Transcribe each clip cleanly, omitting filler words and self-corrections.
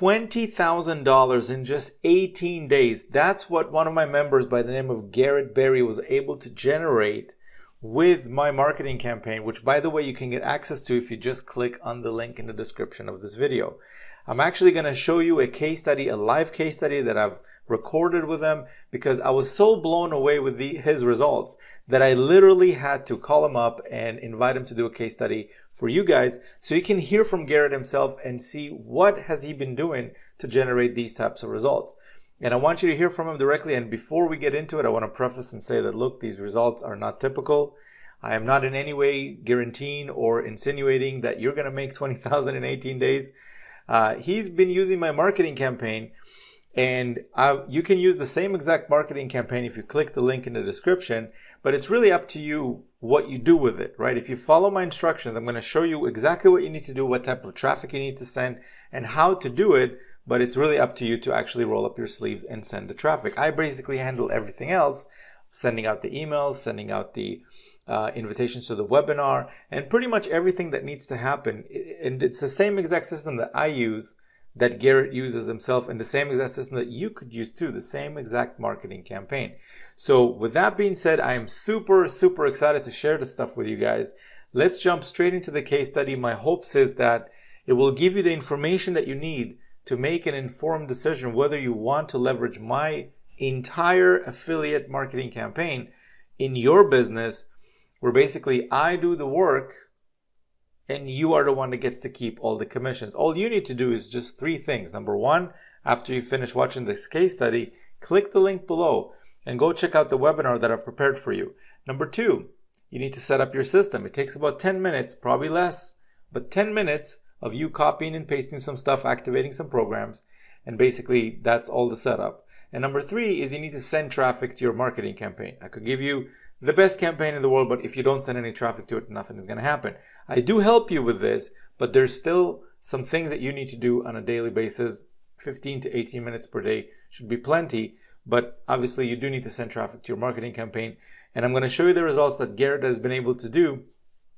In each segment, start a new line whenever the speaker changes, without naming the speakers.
$20,000 in just 18 days. That's what one of my members by the name of Garrett Berry was able to generate with my marketing campaign, which by the way, you can get access to if you just click on the link in the description of this video. I'm actually going to show you a case study, a live case study that I've recorded with him because I was so blown away with his results that I literally had to call him up and invite him to do a case study for you guys so you can hear from Garrett himself and see what has he been doing to generate these types of results. And I want you to hear from him directly. And before we get into it, I want to preface and say that, look, these results are not typical. I am not in any way guaranteeing or insinuating that you're going to make 20,000 in 18 days. He's been using my marketing campaign, and you can use the same exact marketing campaign if you click the link in the description, but it's really up to you what you do with it, right? If you follow my instructions, I'm going to show you exactly what you need to do, what type of traffic you need to send, and how to do it, but it's really up to you to actually roll up your sleeves and send the traffic. I basically handle everything else, sending out the emails, sending out the invitations to the webinar, and pretty much everything that needs to happen. And it's the same exact system that I use, that Garrett uses himself, and the same exact system that you could use too, the same exact marketing campaign. So with that being said, I am super, super excited to share this stuff with you guys. Let's jump straight into the case study. My hopes is that it will give you the information that you need to make an informed decision whether you want to leverage my entire affiliate marketing campaign in your business, where basically I do the work and you are the one that gets to keep all the commissions. All you need to do is just three things. Number one, after you finish watching this case study, click the link below and go check out the webinar that I've prepared for you. Number two, you need to set up your system. It takes about 10 minutes, probably less, but 10 minutes of you copying and pasting some stuff, activating some programs, and basically that's all the setup. And number three is you need to send traffic to your marketing campaign. I could give you the best campaign in the world, but if you don't send any traffic to it, nothing is going to happen. I do help you with this, but there's still some things that you need to do on a daily basis. 15 to 18 minutes per day should be plenty, but obviously you do need to send traffic to your marketing campaign. And I'm going to show you the results that Garrett has been able to do.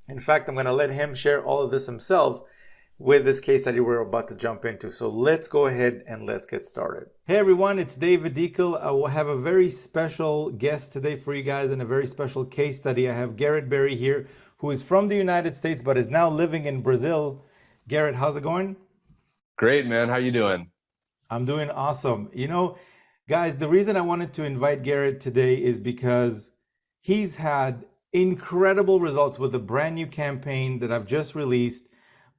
In fact, I'm going to let him share all of this himself with this case study we're about to jump into. So let's go ahead and let's get started. Hey everyone, it's David Dekel. I will have a very special guest today for you guys and a very special case study. I have Garrett Berry here, who is from the United States but is now living in Brazil. Garrett, how's it going?
Great, man. How you doing?
I'm doing awesome. You know, guys, the reason I wanted to invite Garrett today is because he's had incredible results with a brand new campaign that I've just released.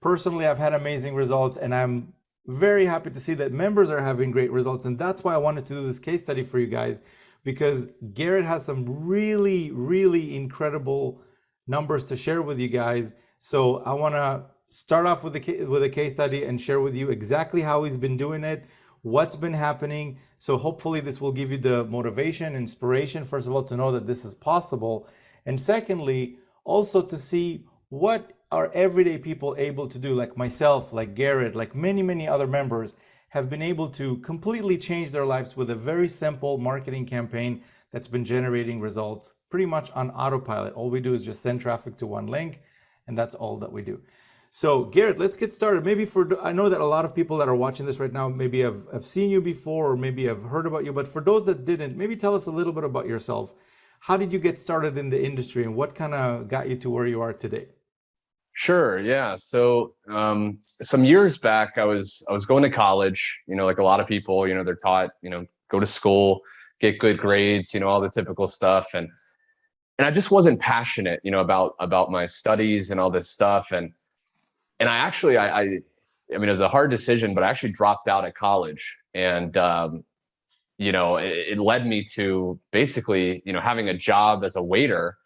Personally, I've had amazing results, and I'm very happy to see that members are having great results. And that's why I wanted to do this case study for you guys, because Garrett has some really, really incredible numbers to share with you guys. So I want to start off with a case study and share with you exactly how he's been doing it, what's been happening. So hopefully this will give you the motivation, inspiration, first of all, to know that this is possible. And secondly, also to see what are everyday people able to do, like myself, like Garrett, like many, many other members have been able to completely change their lives with a very simple marketing campaign that's been generating results pretty much on autopilot. All we do is just send traffic to one link, and that's all that we do. So Garrett, let's get started. Maybe I know that a lot of people that are watching this right now maybe have seen you before or maybe have heard about you, but for those that didn't, maybe tell us a little bit about yourself. How did you get started in the industry and what kind of got you to where you are today?
Sure. Yeah. So some years back, I was going to college. You know, like a lot of people, you know, they're taught, you know, go to school, get good grades, you know, all the typical stuff, and I just wasn't passionate, you know, about my studies and all this stuff, and I actually I mean, it was a hard decision, but I actually dropped out of college, and you know, it led me to basically, you know, having a job as a waiter.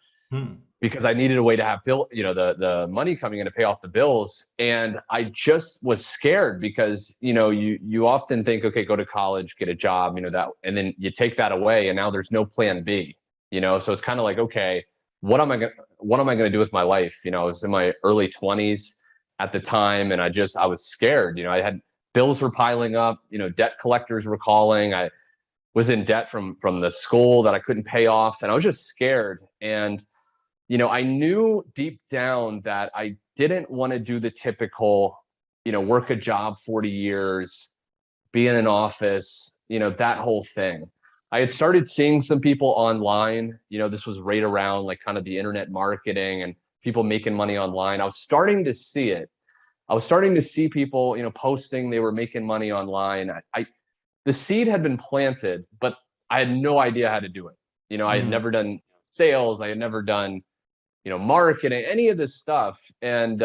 Because I needed a way to have you know, the money coming in to pay off the bills. And I just was scared because, you know, you often think, okay, go to college, get a job, you know, that, and then you take that away and now there's no plan B, you know? So it's kind of like, okay, what am I going to do with my life? You know, I was in my early 20s at the time, and I was scared. You know, I had bills were piling up, you know, debt collectors were calling. I was in debt from the school that I couldn't pay off. And I was just scared. And you know, I knew deep down that I didn't want to do the typical, you know, work a job 40 years, be in an office, that whole thing. I had started seeing some people online, this was right around like kind of the internet marketing and people making money online. I was starting to see it. I was starting to see people, posting they were making money online. The seed had been planted, but I had no idea how to do it. I had never done sales. I had never done, marketing, any of this stuff. And,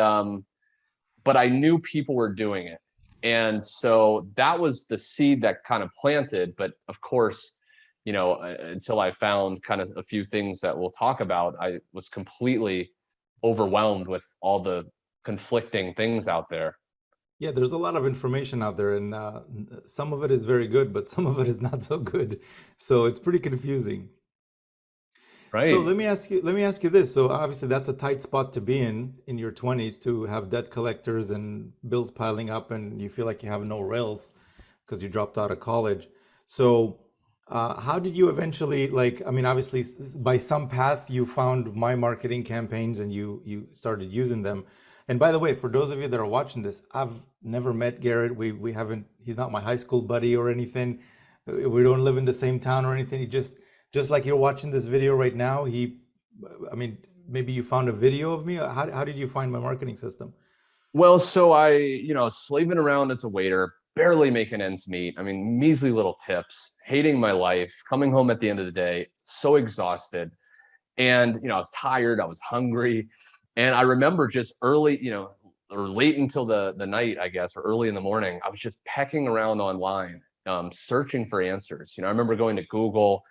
but I knew people were doing it. And so that was the seed that kind of planted. But of course, until I found kind of a few things that we'll talk about, I was completely overwhelmed with all the conflicting things out there.
Yeah, there's a lot of information out there, and some of it is very good, but some of it is not so good. So it's pretty confusing. So
Right.
let me ask you this. So obviously that's a tight spot to be in your 20s, to have debt collectors and bills piling up and you feel like you have no rails because you dropped out of college. So how did you eventually, like, I mean, obviously by some path you found my marketing campaigns and you started using them. And by the way, for those of you that are watching this, I've never met Garrett. We haven't, he's not my high school buddy or anything. We don't live in the same town or anything. He just like you're watching this video right now, I mean, maybe you found a video of me. How did you find my marketing system?
Well, so I, slaving around as a waiter, barely making ends meet. I mean, measly little tips, hating my life, coming home at the end of the day, so exhausted. And, I was tired, I was hungry. And I remember just early, or late until the night, I guess, or early in the morning, I was just pecking around online, searching for answers. I remember going to Google,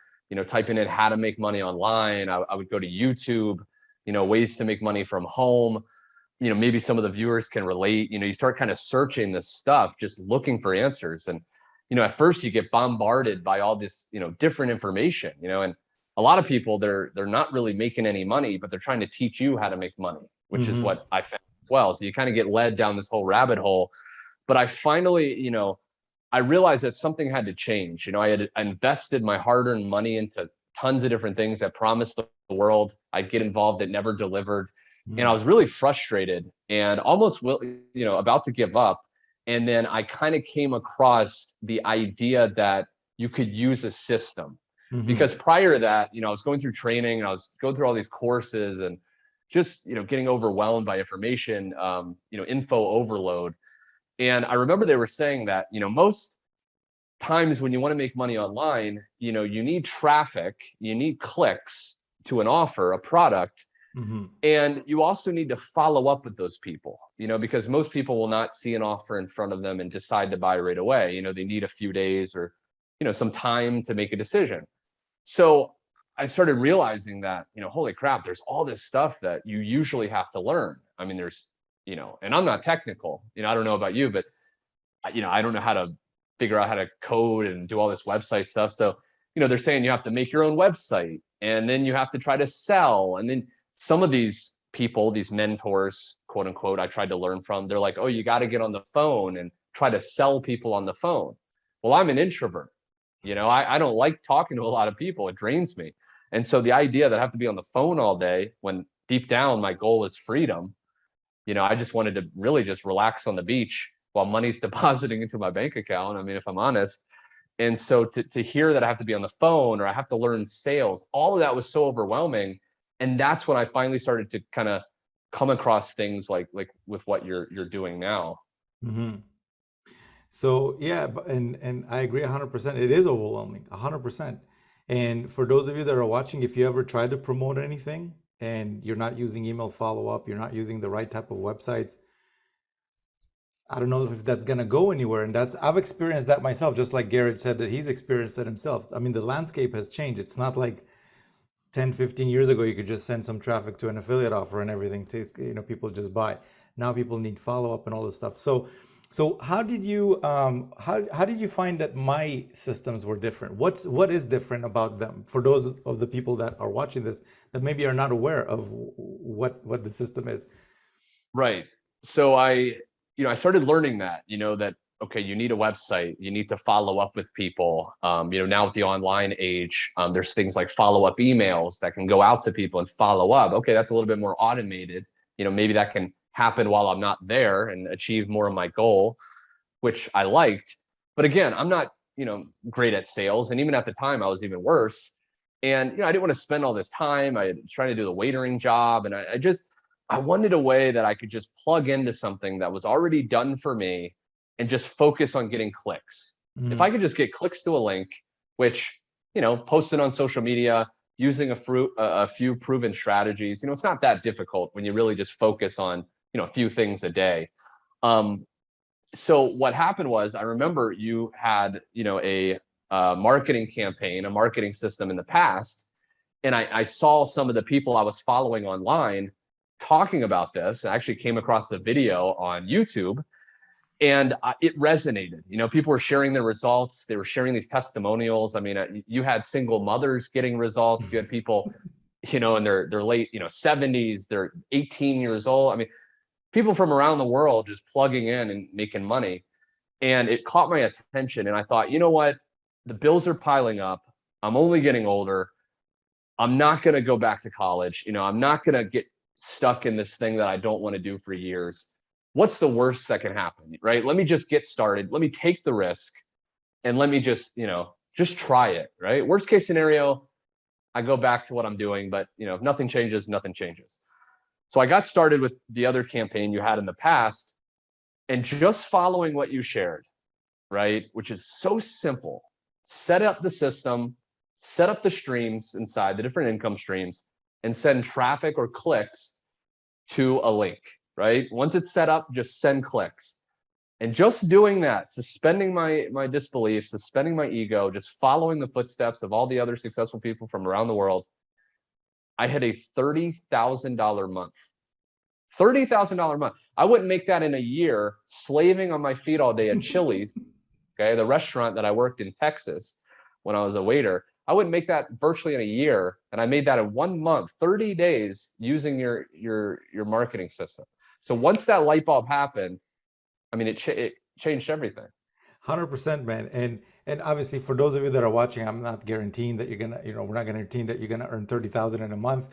typing in how to make money online. I would go to YouTube, ways to make money from home. Maybe some of the viewers can relate. You start kind of searching this stuff, just looking for answers. And, at first you get bombarded by all this, different information, and a lot of people, they're not really making any money, but they're trying to teach you how to make money, which is
Hmm.
what I found as well. So you kind of get led down this whole rabbit hole. But I finally, I realized that something had to change. I had invested my hard-earned money into tons of different things that promised the world I'd get involved that never delivered. And I
Hmm.
was really frustrated and almost about to give up. And then I kind of came across the idea that you could use a system.
Hmm.
Because prior to that, I was going through training and I was going through all these courses and just, getting overwhelmed by information, info overload. And I remember they were saying that, most times when you want to make money online, you need traffic, you need clicks to an offer, a product,
Hmm.
and you also need to follow up with those people, because most people will not see an offer in front of them and decide to buy right away. They need a few days or, some time to make a decision. So I started realizing that, holy crap, there's all this stuff that you usually have to learn. I mean, there's, and I'm not technical, I don't know about you, but I don't know how to figure out how to code and do all this website stuff. So, they're saying you have to make your own website and then you have to try to sell. And then some of these people, these mentors, quote unquote, I tried to learn from, they're like, oh, you got to get on the phone and try to sell people on the phone. Well, I'm an introvert. I don't like talking to a lot of people. It drains me. And so the idea that I have to be on the phone all day when deep down my goal is freedom, I just wanted to really just relax on the beach while money's depositing into my bank account. I mean, if I'm honest. And so to hear that I have to be on the phone or I have to learn sales, all of that was so overwhelming. And that's when I finally started to kind of come across things like with what you're doing now.
Hmm. So yeah, and I agree 100%. It is overwhelming, 100%. And for those of you that are watching, if you ever try to promote anything and you're not using email follow-up, you're not using the right type of websites, I don't know if that's gonna go anywhere. And that's, I've experienced that myself, just like Garrett said that he's experienced that himself. I mean, the landscape has changed. It's not like 10, 15 years ago you could just send some traffic to an affiliate offer and everything takes, people just buy. Now people need follow-up and all this stuff. So how did you find that my systems were different? What is different about them for those of the people that are watching this that maybe are not aware of what the system is?
Right. So I started learning that, that, okay, you need a website, you need to follow up with people. Now with the online age, there's things like follow-up emails that can go out to people and follow up. Okay, that's a little bit more automated. Maybe that can happen while I'm not there and achieve more of my goal, which I liked. But again, I'm not, great at sales. And even at the time, I was even worse. And, I didn't want to spend all this time. I was trying to do the waitering job. And I wanted a way that I could just plug into something that was already done for me and just focus on getting clicks. If I could just get clicks to a link, which, posted on social media, using a few proven strategies, it's not that difficult when you really just focus on, a few things a day. So what happened was, I remember you had, a marketing campaign, a marketing system in the past. And I saw some of the people I was following online talking about this. I actually came across the video on YouTube, and it resonated. People were sharing their results. They were sharing these testimonials. I mean, you had single mothers getting results. You had people, in their late, 70s, they're 18 years old. I mean, people from around the world just plugging in and making money. And it caught my attention. And I thought, you know what? The bills are piling up. I'm only getting older. I'm not going to go back to college. I'm not going to get stuck in this thing that I don't want to do for years. What's the worst that can happen, right? Let me just get started. Let me take the risk, and let me just try it, right? Worst case scenario, I go back to what I'm doing, but if nothing changes, nothing changes. So I got started with the other campaign you had in the past, and just following what you shared, right? Which is so simple. Set up the system, set up the streams inside, the different income streams, and send traffic or clicks to a link, right? Once it's set up, just send clicks. And just doing that, suspending my disbelief, suspending my ego, just following the footsteps of all the other successful people from around the world, I had a $30,000 month. $30,000 month. I wouldn't make that in a year slaving on my feet all day at Chili's, okay, the restaurant that I worked in Texas when I was a waiter. I wouldn't make that virtually in a year, and I made that in 1 month, 30 days, using your marketing system. So once that light bulb happened, I mean, it changed everything.
100%, man. And obviously, for those of you that are watching, I'm not guaranteeing that you're gonna, we're not guaranteeing that you're gonna earn 30,000 in a month.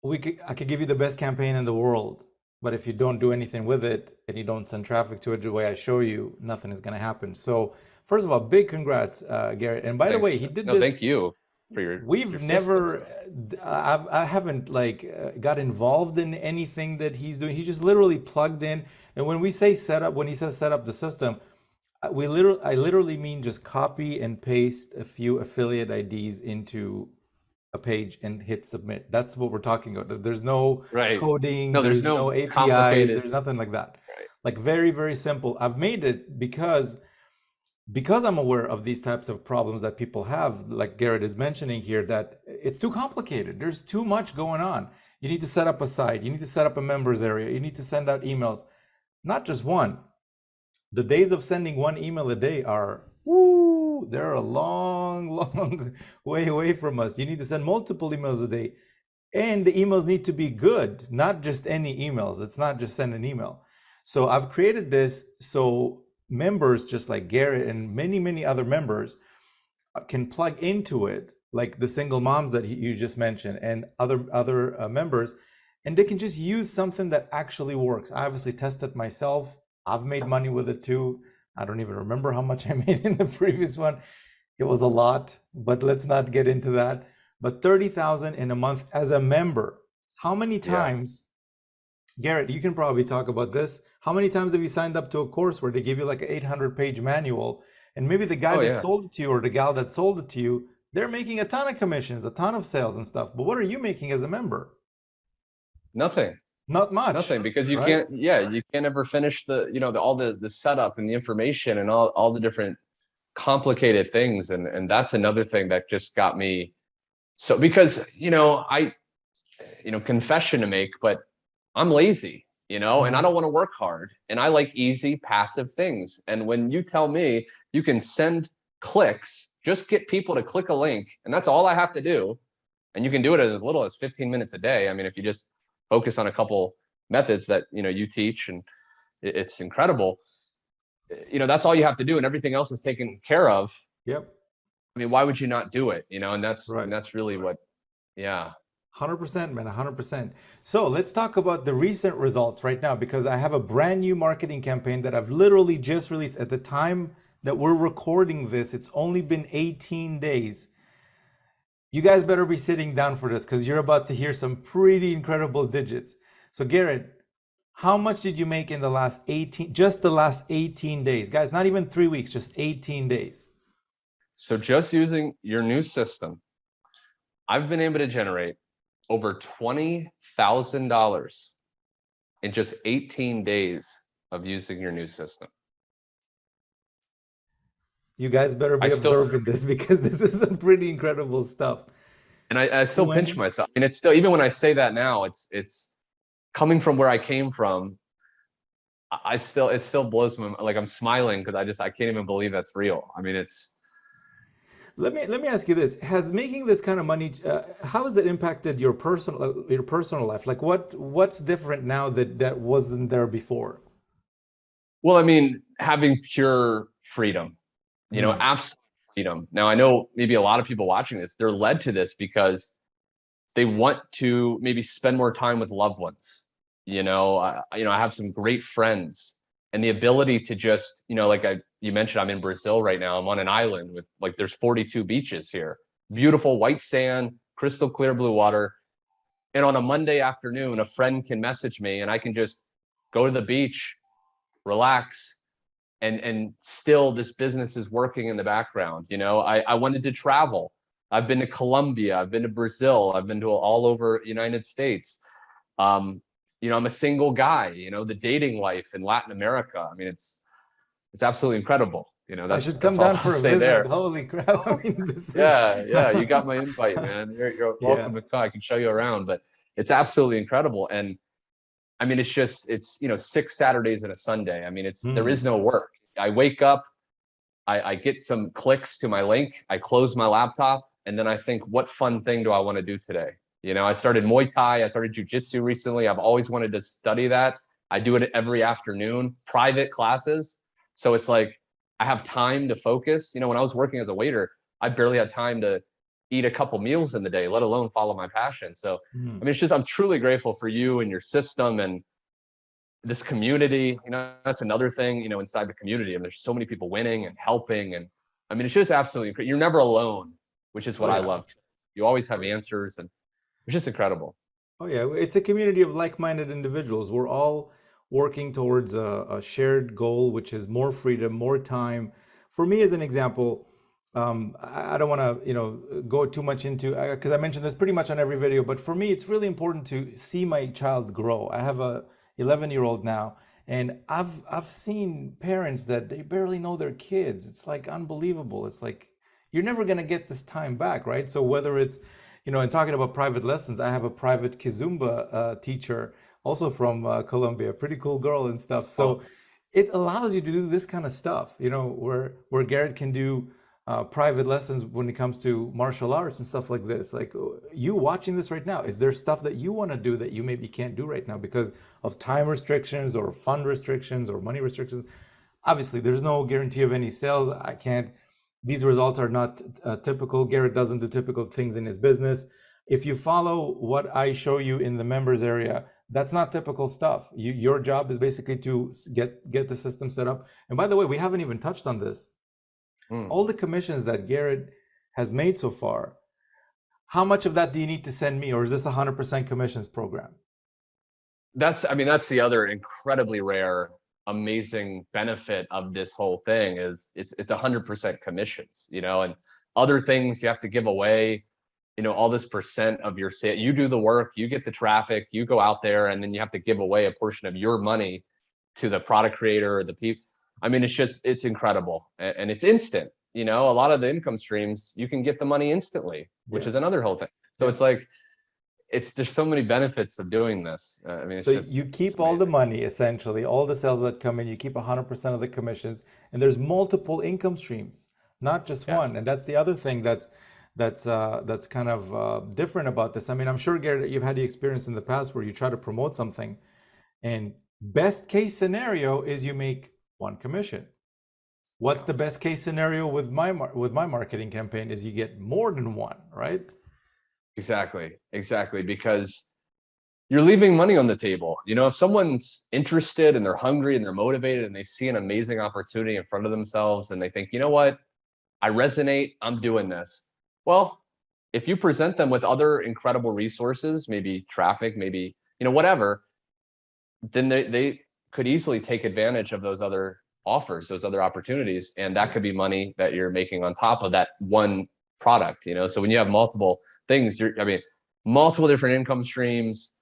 I could give you the best campaign in the world, but if you don't do anything with it and you don't send traffic to it the way I show you, nothing is gonna happen. So first of all, big congrats, Garrett. And by the way, he did this.
Thank you for your.
We've never, I haven't got involved in anything that he's doing. He just literally plugged in. And when we say set up, when he says set up the system, I literally mean just copy and paste a few affiliate IDs into a page and hit submit. That's what we're talking about. There's no coding.
No, there's no
APIs. There's nothing like that.
Right.
Like very, very simple. I've made it because I'm aware of these types of problems that people have, like Garrett is mentioning here, that it's too complicated. There's too much going on. You need to set up a site. You need to set up a members area. You need to send out emails. Not just one. The days of sending one email a day are, they're a long, long way away from us. You need to send multiple emails a day. And the emails need to be good, not just any emails. It's not just send an email. So I've created this so members just like Garrett and many, many other members can plug into it, like the single moms that you just mentioned and other members, and they can just use something that actually works. I obviously tested myself. I've made money with it too. I don't even remember how much I made in the previous one. It was a lot, but let's not get into that. But 30,000 in a month as a member. How many times, Garrett, you can probably talk about this. How many times have you signed up to a course where they give you like an 800-page manual, and maybe the guy that sold it to you or the gal that sold it to you, they're making a ton of commissions, a ton of sales and stuff. But what are you making as a member?
Nothing.
Not much.
Nothing, because you can't. Yeah, you can't ever finish all the setup and the information and all the different complicated things. And that's another thing that just got me. So because confession to make, but I'm lazy. And I don't want to work hard, and I like easy passive things. And when you tell me you can send clicks, just get people to click a link, and that's all I have to do, and you can do it as little as 15 minutes a day. I mean, if you just focus on a couple methods that you teach, and it's incredible. That's all you have to do, and everything else is taken care of.
Yep.
I mean, why would you not do it? And that's really what. Yeah.
100%, man, 100%. So let's talk about the recent results right now, because I have a brand new marketing campaign that I've literally just released. At the time that we're recording this, it's only been 18 days. You guys better be sitting down for this because you're about to hear some pretty incredible digits. So Garrett, how much did you make in the last 18, just the last 18 days? Guys, not even 3 weeks, just 18 days.
So just using your new system, I've been able to generate over $20,000 in just 18 days of using your new system.
You guys better
I
be
still,
absorbing this because this is some pretty incredible stuff.
and I still pinch
20,
myself. I mean, it's still, even when I say that now, it's coming from where I came from. I still, it still blows me. Like I'm smiling because I can't even believe that's real. I mean, it's,
let me ask you this: has making this kind of money, how has it impacted your personal life? Like what's different now that wasn't there before?
well, I mean, having pure freedom,
Hmm.
absolute freedom. Now, I know maybe a lot of people watching this, they're led to this because they want to maybe spend more time with loved ones. I have some great friends, and the ability to just, like you mentioned, I'm in Brazil right now. I'm on an island with like there's 42 beaches here, beautiful white sand, crystal clear blue water. And on a Monday afternoon, a friend can message me, and I can just go to the beach, relax, and still this business is working in the background. I wanted to travel. I've been to Colombia, I've been to Brazil, I've been to all over the United States. um I'm a single guy. The dating life in Latin America, I mean, it's absolutely incredible.
I
that's
should come
that's all
down
I'll
for a
say
visit.
there.
Holy crap! I mean, this is
Yeah, you got my invite, man. You're
yeah.
welcome to come. I can show you around, but it's absolutely incredible. And I mean, it's 6 Saturdays and a Sunday. I mean, there is
Hmm.
no work. I wake up, I get some clicks to my link, I close my laptop, and then I think, what fun thing do I want to do today? I started Muay Thai, I started Jiu-Jitsu recently. I've always wanted to study that. I do it every afternoon, private classes. So it's like I have time to focus. When I was working as a waiter, I barely had time to eat a couple meals in the day, let alone follow my passion. So,
Hmm.
I mean, I'm truly grateful for you and your system and this community. That's another thing, inside the community. I mean, there's so many people winning and helping. And I mean, it's just absolutely, you're never alone, which is
Oh
what I
yeah.
love. You always have answers, and it's just incredible.
Oh yeah, it's a community of like-minded individuals. We're all working towards a shared goal, which is more freedom, more time. For me, as an example, I don't want to, go too much into because I mentioned this pretty much on every video. But for me, it's really important to see my child grow. I have a 11-year-old now, and I've seen parents that they barely know their kids. It's like unbelievable. It's like you're never gonna get this time back, right? So whether it's and talking about private lessons, I have a private Kizumba teacher, also from Colombia, pretty cool girl and stuff. So
Oh,
it allows you to do this kind of stuff, where Garrett can do private lessons when it comes to martial arts and stuff like this. Like you watching this right now, is there stuff that you want to do that you maybe can't do right now because of time restrictions or fund restrictions or money restrictions? Obviously, there's no guarantee of any sales. I can't, these results are not typical. Garrett doesn't do typical things in his business. If you follow what I show you in the members area, that's not typical stuff. Your job is basically to get the system set up. And by the way, we haven't even touched on this.
mm.
All the commissions that Garrett has made so far, how much of that do you need to send me, or is this a 100% commissions program?
I mean, that's the other incredibly rare, amazing benefit of this whole thing is it's 100% commissions, and other things you have to give away, all this percent of your sale. You do the work, you get the traffic, you go out there, and then you have to give away a portion of your money to the product creator or the people. I mean, it's incredible, and it's instant. A lot of the income streams, you can get the money instantly, which
Yeah.
is another whole thing. So
Yeah.
it's like, there's so many benefits of doing this. I mean,
So you
it's
keep all the
amazing.
money, essentially, all the sales that come in, you keep 100% of the commissions, and there's multiple income streams, not just
Yes.
one. And that's the other thing that's kind of different about this. I mean, I'm sure, Garrett, you've had the experience in the past where you try to promote something, and best case scenario is you make one commission. What's
Yeah.
the best case scenario with my marketing campaign is you get more than one, right?
Exactly. Because you're leaving money on the table. You know, if someone's interested and they're hungry and they're motivated and they see an amazing opportunity in front of themselves and they think, you know what, I resonate, I'm doing this. Well, if you present them with other incredible resources, maybe traffic, maybe, you know, whatever, then they could easily take advantage of those other offers, those other opportunities. And that could be money that you're making on top of that one product, you know? So when you have multiple things, I mean, multiple different income streams,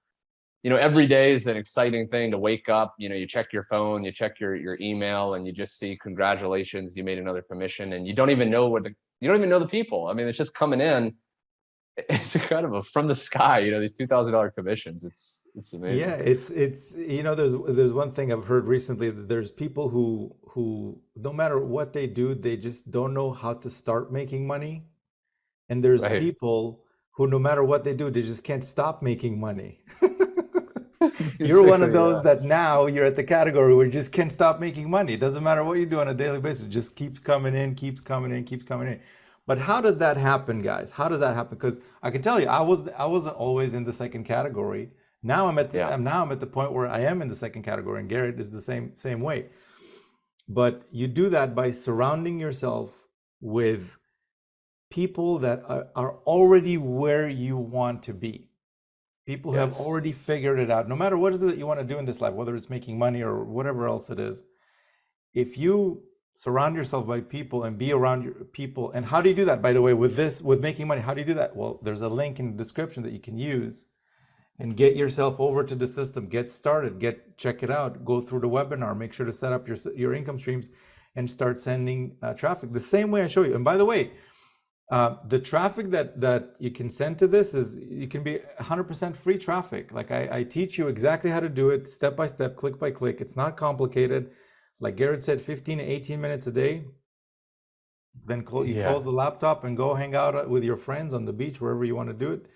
you know, every day is an exciting thing to wake up, you know, you check your phone, you check your email, and you just see, congratulations, you made another commission, and you don't even know you don't even know the people. I mean, it's just coming in. It's kind of from the sky, you know, these $2,000 commissions. It's
Yeah,
amazing.
it's you know, there's one thing I've heard recently, that there's people who no matter what they do, they just don't know how to start making money. And there's
Right.
people who no matter what they do, they just can't stop making money. You're one of
Basically,
those
yeah.
that now you're at the category where you just can't stop making money. It doesn't matter what you do on a daily basis, it just keeps coming in, keeps coming in, keeps coming in. But how does that happen, guys? How does that happen? Because I can tell you, I wasn't always in the second category.
Yeah.
Now I'm at the point where I am in the second category, and Garrett is the same way. But you do that by surrounding yourself with people that are already where you want to be. People who have
Yes.
already figured it out. No matter what it is that you want to do in this life, whether it's making money or whatever else it is, if you surround yourself by people and be around your people, and how do you do that, by the way, with making money? How do you do that? Well, there's a link in the description that you can use and get yourself over to the system, get started, check it out, go through the webinar, make sure to set up your income streams and start sending traffic the same way I show you. And by the way, the traffic that you can send to this is, you can be 100% free traffic. Like I teach you exactly how to do it, step by step, click by click. It's not complicated. Like Garrett said, 15 to 18 minutes a day. Then you
Yeah.
close the laptop and go hang out with your friends on the beach, wherever you want to do it.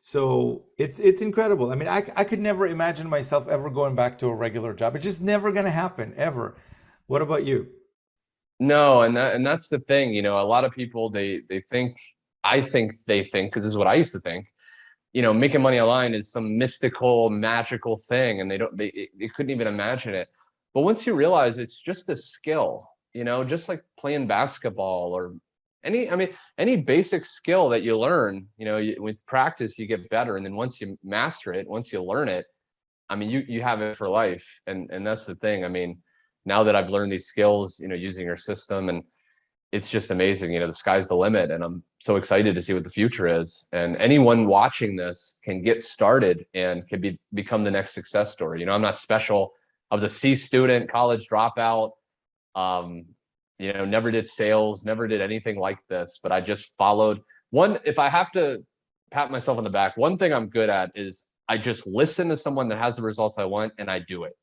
So it's incredible. I mean, I could never imagine myself ever going back to a regular job. It's just never going to happen, ever. What about you?
No, and that's the thing, you know, a lot of people they think, I think they think, because this is what I used to think, you know, making money online is some mystical, magical thing, and they couldn't even imagine it. But once you realize it's just a skill, you know, just like playing basketball or I mean, any basic skill that you learn, you know, with practice you get better, and then once you master it, once you learn it, I mean, you have it for life, and that's the thing. I mean, now that I've learned these skills, you know, using your system, and it's just amazing. You know, the sky's the limit, and I'm so excited to see what the future is. And anyone watching this can get started and can become the next success story. You know, I'm not special. I was a C student, college dropout. Um, you know, never did sales, never did anything like this, but I just followed one. If I have to pat myself on the back, one thing I'm good at is I just listen to someone that has the results I want and I do it.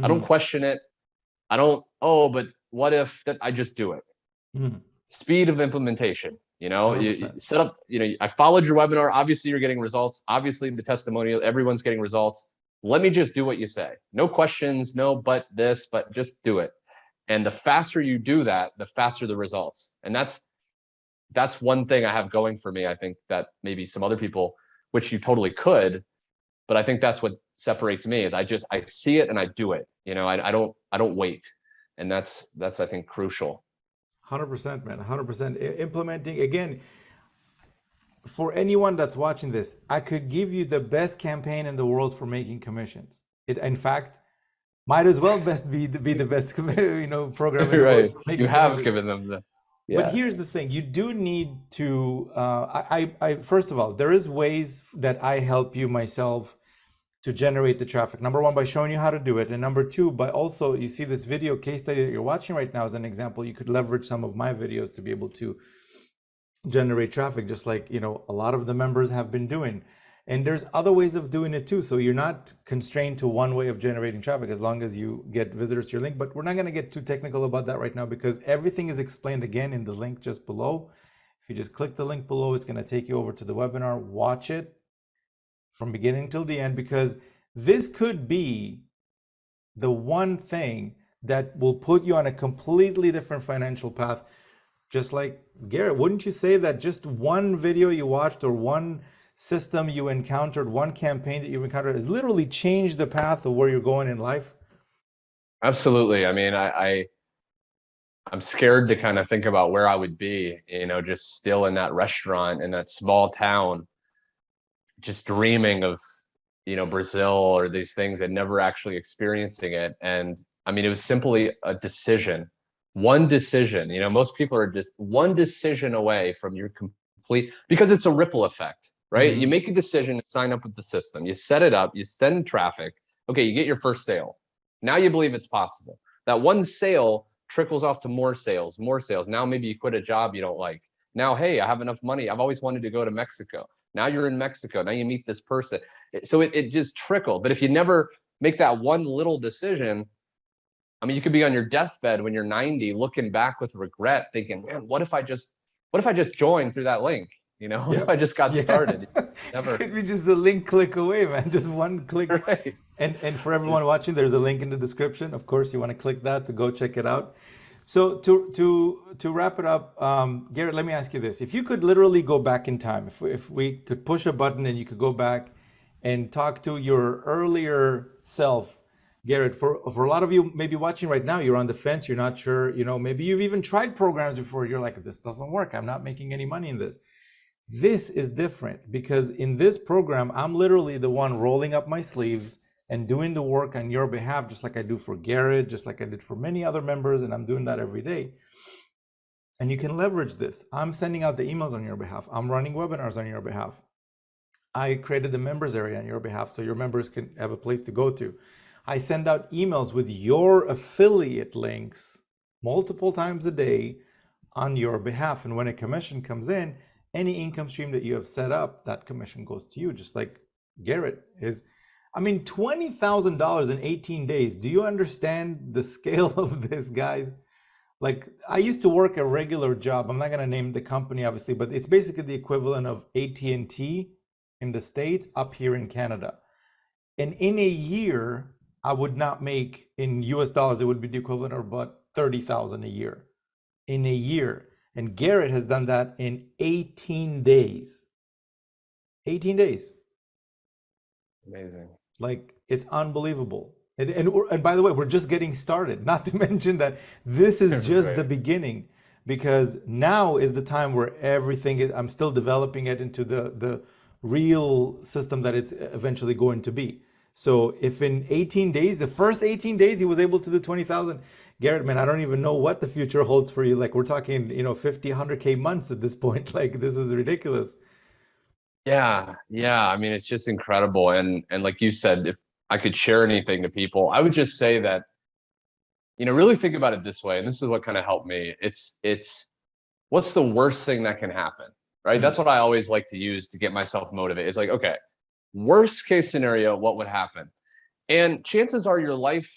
I don't
Hmm.
question it. I don't, oh, but what if that, I just do it.
Hmm.
Speed of implementation, you know, you
100%.
set up, you know, I followed your webinar. Obviously you're getting results. Obviously the testimonial, everyone's getting results. Let me just do what you say. No questions, no, but this, but just do it. And the faster you do that, the faster the results. And that's one thing I have going for me. I think that maybe some other people, which you totally could, but I think that's what separates me is I see it and I do it. You know, I don't wait. And that's I think crucial.
100%, man. 100%. Implementing, again, for anyone that's watching this, I could give you the best campaign in the world for making commissions. It, in fact, might as well best be the best program in the world
Right.
for
You
making
have
commissions.
given them the,
But
yeah.
here's the thing: you do need to. First of all, there is ways that I help you myself to generate the traffic. Number one, by showing you how to do it, and number two, by also, you see this video case study that you're watching right now as an example. You could leverage some of my videos to be able to generate traffic, just like a lot of the members have been doing. And there's other ways of doing it too, so you're not constrained to one way of generating traffic as long as you get visitors to your link. But we're not going to get too technical about that right now, because everything is explained again in the link just below. If you just click the link below, it's going to take you over to the webinar. Watch it from beginning till the end, because this could be the one thing that will put you on a completely different financial path. Just like Garrett, wouldn't you say that just one video you watched or one system you encountered, one campaign that you've encountered has literally changed the path of where you're going in life?
Absolutely. I mean, I'm scared to kind of think about where I would be, just still in that restaurant in that small town, just dreaming of, Brazil or these things and never actually experiencing it. And I mean, it was simply a decision, one decision. Most people are just one decision away from your complete, because it's a ripple effect, right? You make a decision to sign up with the system, you set it up, you send traffic. Okay, you get your first sale. Now you believe it's possible. That one sale trickles off to more sales, more sales. Now maybe you quit a job you don't like. Now, hey, I have enough money. I've always wanted to go to Mexico. Now you're in Mexico. Now you meet this person. So it just trickled. But if you never make that one little decision, I mean, you could be on your deathbed when you're 90, looking back with regret, thinking, man, what if I just joined through that link? What if I just got started?
Never. It could be just a link click away, man. Just one click.
Right.
And for everyone watching, there's a link in the description. Of course, you want to click that to go check it out. So to wrap it up, Garrett, let me ask you this: if you could literally go back in time, if we could push a button and you could go back and talk to your earlier self, Garrett, for a lot of you maybe watching right now, you're on the fence, you're not sure, maybe you've even tried programs before, you're like, this doesn't work, I'm not making any money in this. This is different because in this program, I'm literally the one rolling up my sleeves and doing the work on your behalf, just like I do for Garrett, just like I did for many other members, and I'm doing that every day. And you can leverage this. I'm sending out the emails on your behalf. I'm running webinars on your behalf. I created the members area on your behalf so your members can have a place to go to. I send out emails with your affiliate links multiple times a day on your behalf. And when a commission comes in, any income stream that you have set up, that commission goes to you, just like Garrett is. I mean, $20,000 in 18 days. Do you understand the scale of this, guys? Like, I used to work a regular job. I'm not going to name the company, obviously, but it's basically the equivalent of AT&T in the States up here in Canada. And in a year, I would not make, in US dollars, it would be the equivalent of about 30,000 a year in a year. And Garrett has done that in 18 days. 18 days.
Amazing.
Like, it's unbelievable. And by the way, we're just getting started, not to mention that this is just the beginning, because now is the time where everything is, I'm still developing it into the real system that it's eventually going to be. So if in 18 days, the first 18 days, he was able to do 20,000, Garrett, man, I don't even know what the future holds for you. Like, we're talking, 50, 100K months at this point. Like, this is ridiculous.
Yeah. I mean, it's just incredible. And like you said, if I could share anything to people, I would just say that, really think about it this way. And this is what kind of helped me. It's what's the worst thing that can happen, right? That's what I always like to use to get myself motivated. It's like, okay, worst case scenario, what would happen? And chances are your life,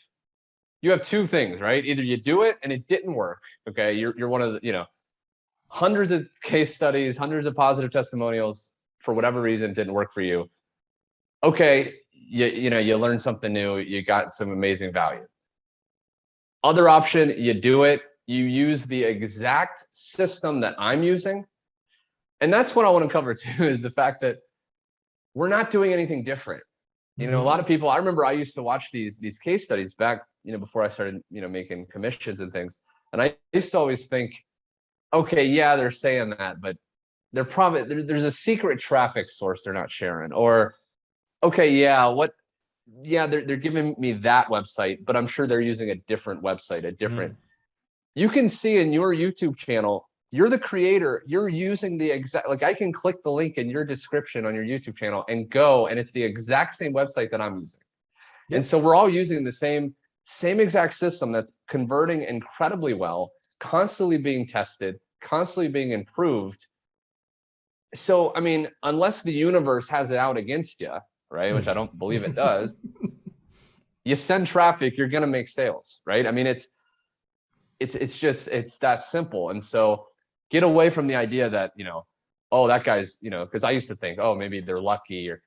you have two things, right? Either you do it and it didn't work. Okay. You're one of the, hundreds of case studies, hundreds of positive testimonials, for whatever reason, didn't work for you. Okay. You learned something new. You got some amazing value. Other option, you do it. You use the exact system that I'm using. And that's what I want to cover too, is the fact that we're not doing anything different. A lot of people, I remember I used to watch these case studies back, before I started, making commissions and things. And I used to always think, okay, yeah, they're saying that, but they're probably, there's a secret traffic source they're not sharing. Or, okay, they're giving me that website, but I'm sure they're using a different website, you can see in your YouTube channel, you're the creator, you're using the exact, like I can click the link in your description on your YouTube channel and go, and it's the exact same website that I'm using. Yep. And so we're all using the same exact system that's converting incredibly well, constantly being tested, constantly being improved. So, I mean, unless the universe has it out against you, right? Which I don't believe it does. You send traffic, you're going to make sales, right? I mean, it's that simple. And so get away from the idea that, oh, that guy's, because I used to think, oh, maybe they're lucky, or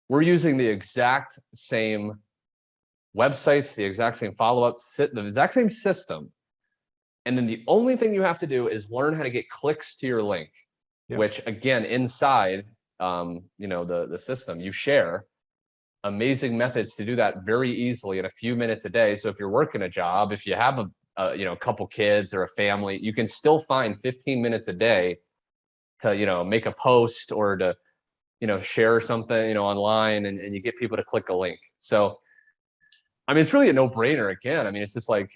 we're using the exact same websites, the exact same follow-up, the exact same system. And then the only thing you have to do is learn how to get clicks to your link, which again, inside you know, the system, you share amazing methods to do that very easily in a few minutes a day. So if you're working a job, if you have you know, a couple kids or a family, you can still find 15 minutes a day to, you know, make a post or to, you know, share something, you know, online, and you get people to click a link. So, I mean, it's really a no-brainer again. I mean, it's just like,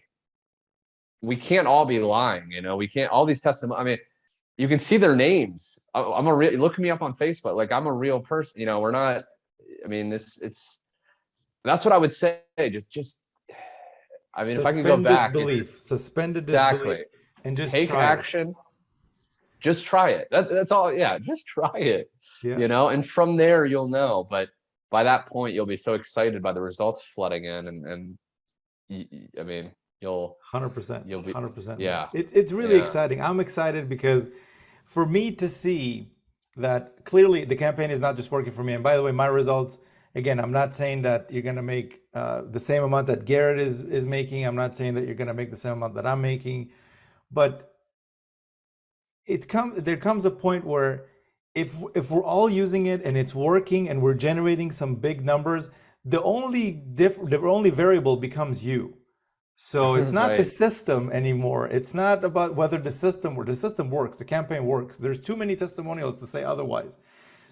we can't all be lying, you know, we can't, all these testimonies, I mean, you can see their names. I'm a real, look me up on Facebook. Like, I'm a real person, you know, we're not, I mean, that's what I would say. Just, I mean, if I can go back,
suspended disbelief,
exactly,
and just
take action. Just try it. That's all. Yeah, just try it.
Yeah.
You know, and from there you'll know. But by that point, you'll be so excited by the results flooding in, and I mean, you'll
100%.
You'll be
100%.
yeah.
It's really exciting. I'm excited because for me to see that clearly the campaign is not just working for me. And by the way, my results, again, I'm not saying that you're going to make the same amount that Garrett is making. I'm not saying that you're going to make the same amount that I'm making, but there comes a point where if we're all using it and it's working and we're generating some big numbers, the only variable becomes you. So it's not the system anymore. It's not about whether the system works, the campaign works. There's too many testimonials to say otherwise.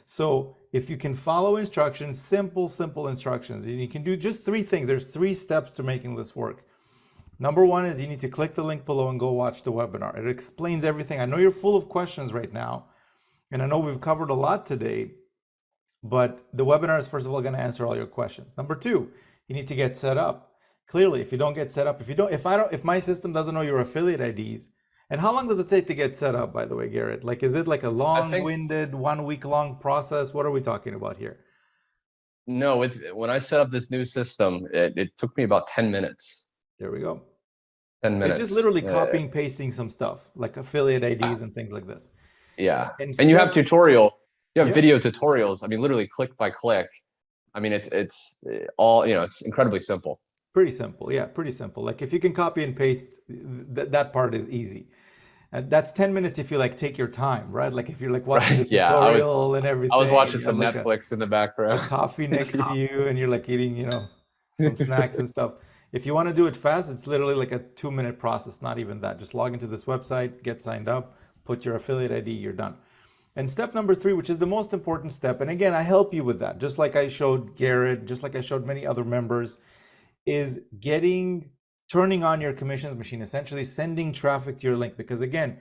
So if you can follow instructions, simple instructions, and you can do just 3 things. There's 3 steps to making this work. Number 1 is you need to click the link below and go watch the webinar. It explains everything. I know you're full of questions right now, and I know we've covered a lot today, but the webinar is first of all going to answer all your questions. Number 2, you need to get set up. Clearly, if you don't get set up, if my system doesn't know your affiliate IDs, and how long does it take to get set up, by the way, Garrett? Like, is it like a long-winded, 1 week long process? What are we talking about here?
No, when I set up this new system, it took me about 10 minutes.
There we go.
10 minutes.
It's just literally copying, pasting some stuff, like affiliate IDs and things like this.
Yeah. And you have video tutorials. I mean, literally click by click. I mean, it's all, you know, it's incredibly simple.
Pretty simple. Yeah, pretty simple. Like, if you can copy and paste, that part is easy. That's 10 minutes if you like take your time, right? Like, if you're like watching the tutorial and everything.
I was watching some Netflix in the background.
A coffee next to you, and you're like eating, you know, some snacks and stuff. If you want to do it fast, it's literally like a 2-minute process, not even that. Just log into this website, get signed up, put your affiliate ID, you're done. And step number 3, which is the most important step, and again, I help you with that, just like I showed Garrett, just like I showed many other members, is turning on your commissions machine, essentially sending traffic to your link. Because again,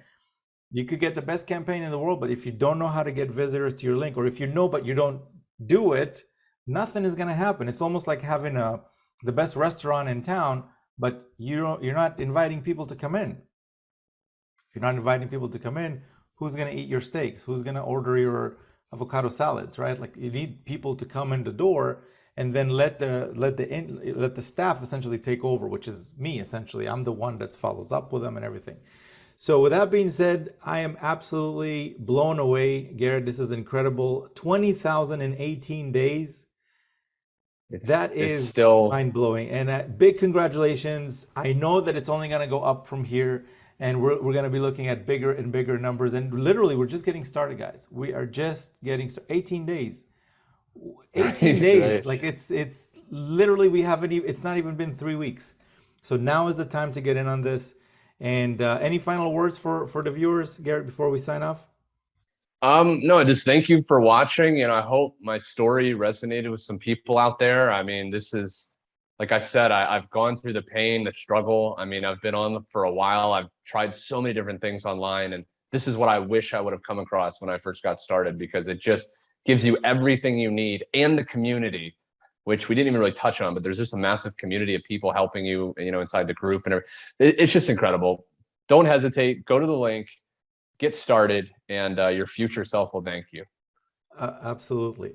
you could get the best campaign in the world, but if you don't know how to get visitors to your link, or if you know but you don't do it, nothing is going to happen. It's almost like having the best restaurant in town, but you're not inviting people to come in. If you're not inviting people to come in, who's going to eat your steaks? Who's going to order your avocado salads, right? Like, you need people to come in the door, and then let the staff essentially take over, which is me essentially. I'm the one that follows up with them and everything. So with that being said, I am absolutely blown away, Garrett. This is incredible. 20,000 in 18 days. That is still mind-blowing, and big congratulations. I know that it's only going to go up from here, and we're going to be looking at bigger and bigger numbers, and literally we're just getting started, guys. We are just getting started. 18 days. Like, it's literally, it's not even been 3 weeks. So now is the time to get in on this. And any final words for the viewers, Garrett, before we sign off?
No, just thank you for watching, and I hope my story resonated with some people out there. I mean, this is, like I said, I've gone through the pain, the struggle. I mean, I've been on for a while. I've tried so many different things online, and this is what I wish I would have come across when I first got started, because it just gives you everything you need, and the community, which we didn't even really touch on, but there's just a massive community of people helping you, you know, inside the group, and it's just incredible. Don't hesitate, go to the link, get started, and your future self will thank you.
Absolutely.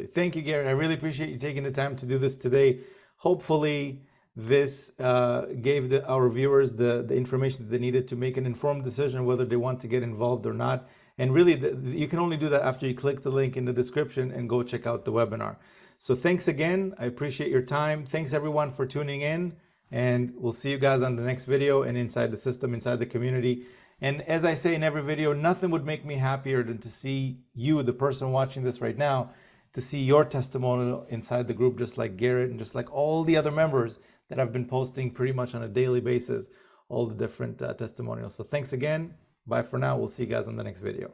Thank you, Garrett. I really appreciate you taking the time to do this today. Hopefully this gave our viewers the information that they needed to make an informed decision whether they want to get involved or not. And really, you can only do that after you click the link in the description and go check out the webinar. So thanks again. I appreciate your time. Thanks everyone for tuning in, and we'll see you guys on the next video and inside the system, inside the community. And as I say in every video, nothing would make me happier than to see you, the person watching this right now, to see your testimonial inside the group, just like Garrett and just like all the other members that I've been posting pretty much on a daily basis, all the different testimonials. So thanks again. Bye for now. We'll see you guys on the next video.